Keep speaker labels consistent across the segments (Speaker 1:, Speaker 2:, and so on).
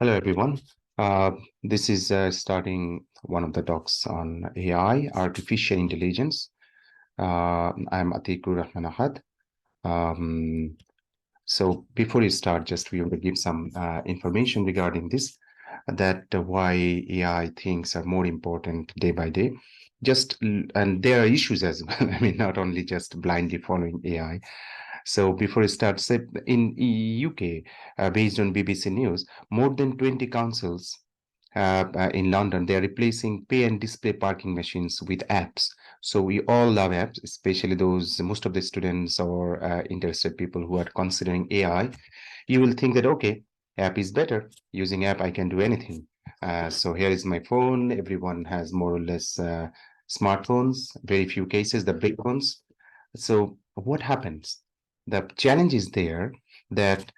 Speaker 1: Hello, everyone. This is starting one of the talks on AI, artificial intelligence. I'm Atiqur Rahman. Um, so before we start, just we want to give some information regarding this, that why AI things are more important day by day. And there are issues as well. I mean, not only just blindly following AI. So before we start, say in UK, based on BBC News, more than 20 councils in London, they are replacing pay and display parking machines with apps. So we all love apps, especially those, most of the students or interested people who are considering AI. You will think that, okay, app is better. Using app, I can do anything. So here is my phone. Everyone has more or less smartphones, very few cases, the big ones. So what happens? The challenge is there that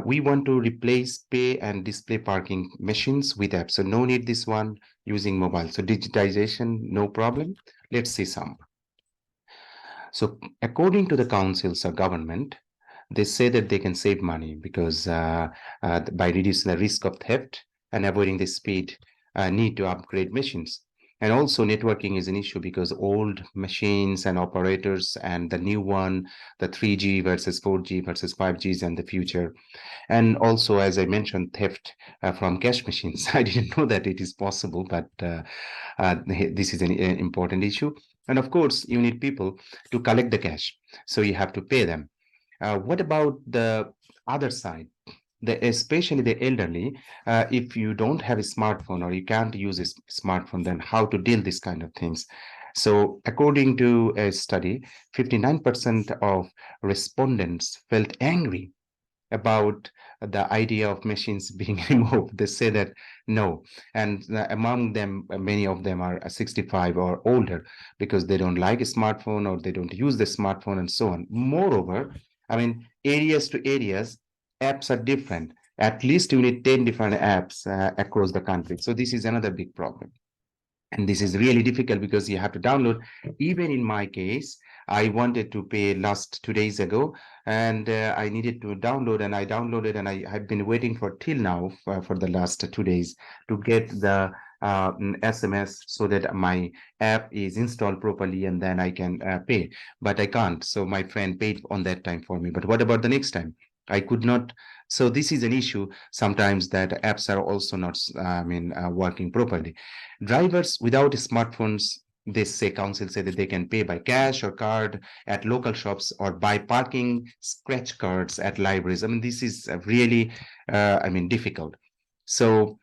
Speaker 1: we want to replace pay and display parking machines with apps. So no need this one using mobile. So digitization, no problem. Let's see some. So according to the councils or government, they say that they can save money because by reducing the risk of theft and avoiding the speed need to upgrade machines. And also networking is an issue because old machines and operators and the new one, the 3G versus 4G versus 5Gs and the future. And also, as I mentioned, theft from cash machines. I didn't know that it is possible, but this is an important issue. And of course, you need people to collect the cash. So you have to pay them. What about the other side? Especially the elderly, if you don't have a smartphone or you can't use a smartphone, then how to deal this kind of things? So according to a study, 59% of respondents felt angry about the idea of machines being removed. They say that no. And among them, many of them are 65 or older because they don't like a smartphone or they don't use the smartphone and so on. Moreover, I mean, areas to areas, apps are different. At least you need 10 different apps across the country. So this is another big problem. And this is really difficult because you have to download. Even in my case, I wanted to pay last 2 days ago, and I needed to download, and I downloaded, and I have been waiting for till now for the last 2 days to get the SMS so that my app is installed properly, and then I can pay. But I can't. So my friend paid on that time for me. But what about the next time? I could not. So this is an issue sometimes that apps are also not, working properly. Drivers without smartphones, they say, council say that they can pay by cash or card at local shops or buy parking scratch cards at libraries. I mean, this is really, difficult. So,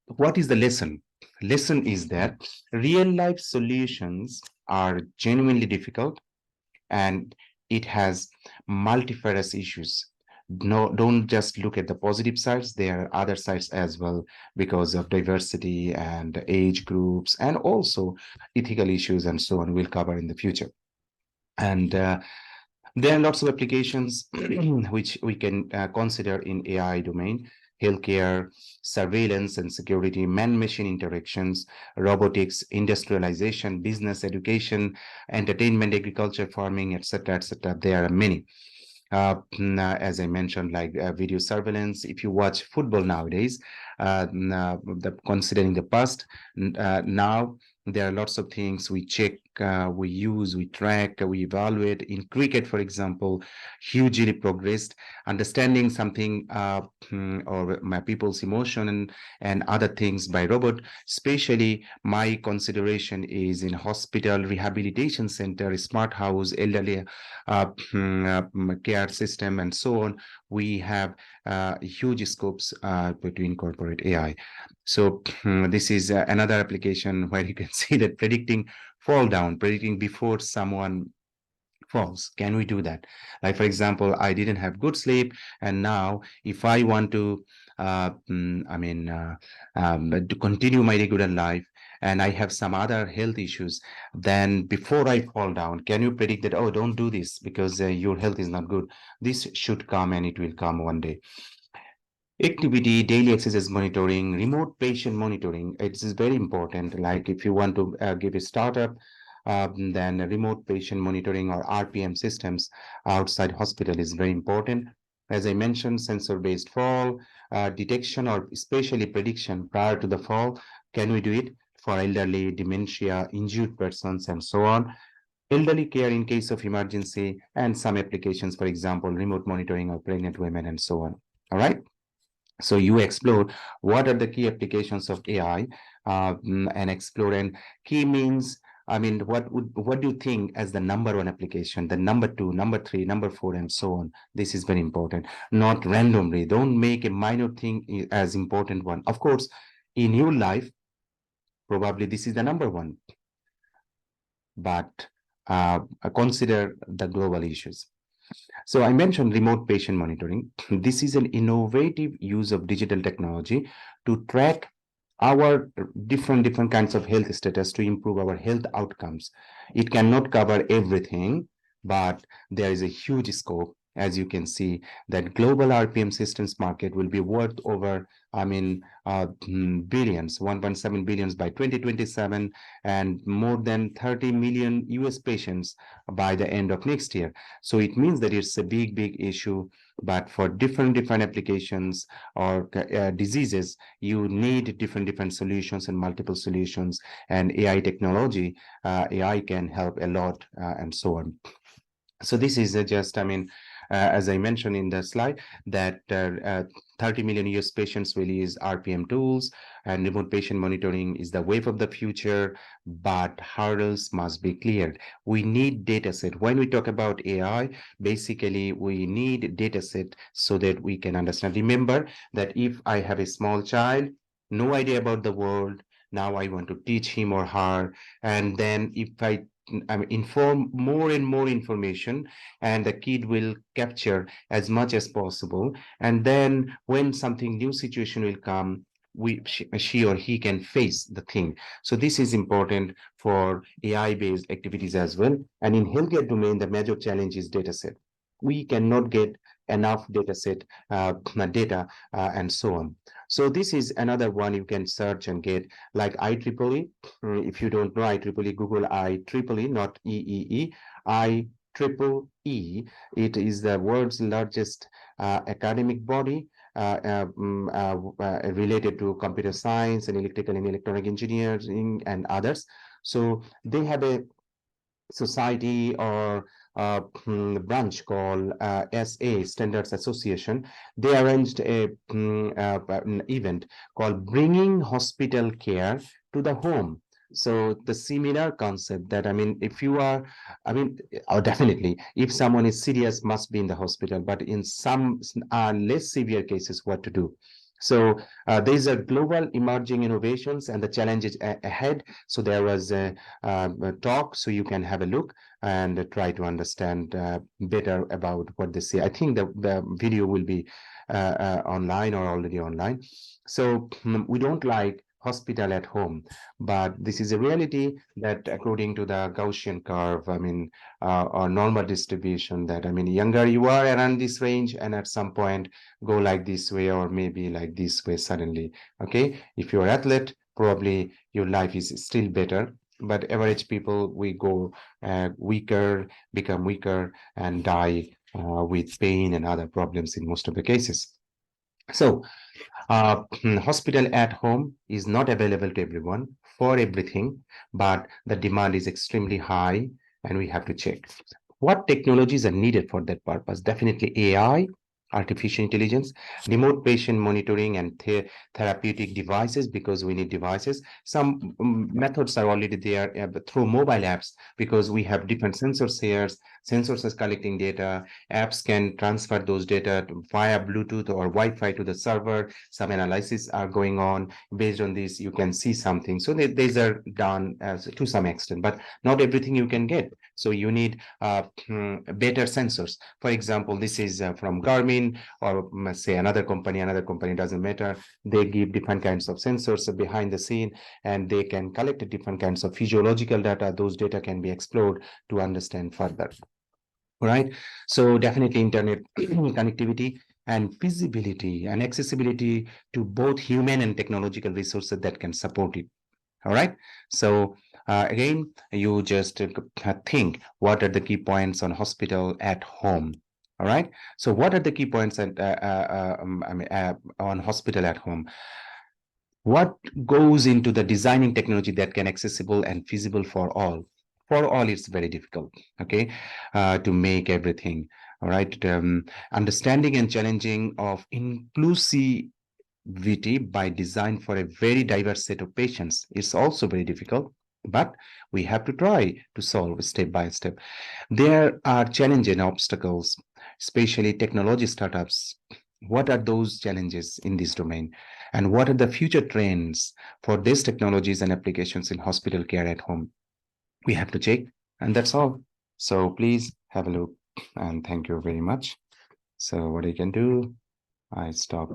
Speaker 1: what is the lesson? Lesson is that real life solutions are genuinely difficult and it has multifarious issues. No, don't just look at the positive sides. There are other sides as well because of diversity and age groups and also ethical issues and so on we'll cover in the future. And there are lots of applications which we can consider in AI domain: healthcare, surveillance and security, man-machine interactions, robotics, industrialization, business, education, entertainment, agriculture, farming, etc., etc. There are many. As I mentioned, like video surveillance. If you watch football nowadays, considering the past, now there are lots of things we check, we use, we track, we evaluate. In cricket, for example, hugely progressed. Understanding something or my people's emotion and other things by robot. Especially my consideration is in hospital, rehabilitation center, smart house, elderly care system, and so on. We have huge scopes to incorporate AI. So this is another application where you can see that predicting fall down, predicting before someone false. Can we do that? Like, for example, I didn't have good sleep, and now if I want to, to continue my regular life, and I have some other health issues, then before I fall down, can you predict that, oh, don't do this because your health is not good? This should come, and it will come one day. Activity, daily exercise monitoring, remote patient monitoring. It is very important. Like if you want to give a startup, then remote patient monitoring or RPM systems outside hospital is very important. As I mentioned, sensor-based fall, detection or especially prediction prior to the fall. Can we do it for elderly, dementia, injured persons, and so on? Elderly care in case of emergency, and some applications, for example, remote monitoring of pregnant women, and so on. All right. So you explore what are the key applications of AI, and explore. And key means, I mean, what do you think as the number one application, the number two, number three, number four, and so on? This is very important. Not randomly. Don't make a minor thing as important one. Of course, in your life, probably this is the number one, but consider the global issues. So I mentioned remote patient monitoring. This is an innovative use of digital technology to track our different kinds of health status to improve our health outcomes. It cannot cover everything, but there is a huge scope. As you can see, that global RPM systems market will be worth over, billions, 1.7 billions by 2027, and more than 30 million US patients by the end of next year. So it means that it's a big issue, but for different applications or diseases, you need different solutions and multiple solutions. And AI technology, AI can help a lot, and so on. So this is just, as I mentioned in the slide, that 30 million US patients will use RPM tools, and remote patient monitoring is the wave of the future, but hurdles must be cleared. We need data set. When we talk about AI, basically we need data set so that we can understand. Remember that if I have a small child, no idea about the world, now I want to teach him or her, and then if I inform more and more information, and the kid will capture as much as possible. And then when something new situation will come, she or he can face the thing. So this is important for AI-based activities as well. And in healthcare domain, the major challenge is data set. We cannot get enough data set, data, and so on. So this is another one you can search and get, like IEEE. If you don't know IEEE, Google IEEE, not EEE, IEEE. It is the world's largest academic body related to computer science and electrical and electronic engineering and others. So they have a society or branch called SA, Standards Association. They arranged an event called Bringing Hospital Care to the Home. So the similar concept that, if you are, definitely, if someone is serious, must be in the hospital, but in some less severe cases, what to do? So these are global emerging innovations and the challenges ahead. So there was a talk, so you can have a look and try to understand better about what they say. I think the video will be online or already online. So we don't like hospital at home, but this is a reality that according to the Gaussian curve, or normal distribution, that younger you are around this range, and at some point go like this way or maybe like this way suddenly. Okay, if you're athlete, probably your life is still better, but average people, we go weaker, become weaker, and die with pain and other problems in most of the cases. So hospital at home is not available to everyone for everything, but the demand is extremely high, and we have to check what technologies are needed for that purpose. Definitely AI, artificial intelligence, remote patient monitoring, and therapeutic devices, because we need devices. Some methods are already there through mobile apps, because we have different sensors here. Sensors are collecting data. Apps can transfer those data via Bluetooth or Wi-Fi to the server. Some analysis are going on. Based on this, you can see something. So these are done to some extent, but not everything you can get. So you need better sensors. For example, this is from Garmin, or say another company, doesn't matter. They give different kinds of sensors behind the scene, and they can collect different kinds of physiological data. Those data can be explored to understand further. Right. So definitely internet connectivity and feasibility and accessibility to both human and technological resources that can support it. All right. So again, you just think what are the key points on hospital at home. All right. So what are the key points on hospital at home? What goes into the designing technology that can accessible and feasible for all? For all, it's very difficult, okay, to make everything. All right. Understanding and challenging of inclusivity by design for a very diverse set of patients is also very difficult, but we have to try to solve step by step. There are challenges and obstacles, especially technology startups. What are those challenges in this domain? And what are the future trends for these technologies and applications in hospital care at home? We have to check, and that's all. So please have a look, and thank you very much. So what I can do, I stop.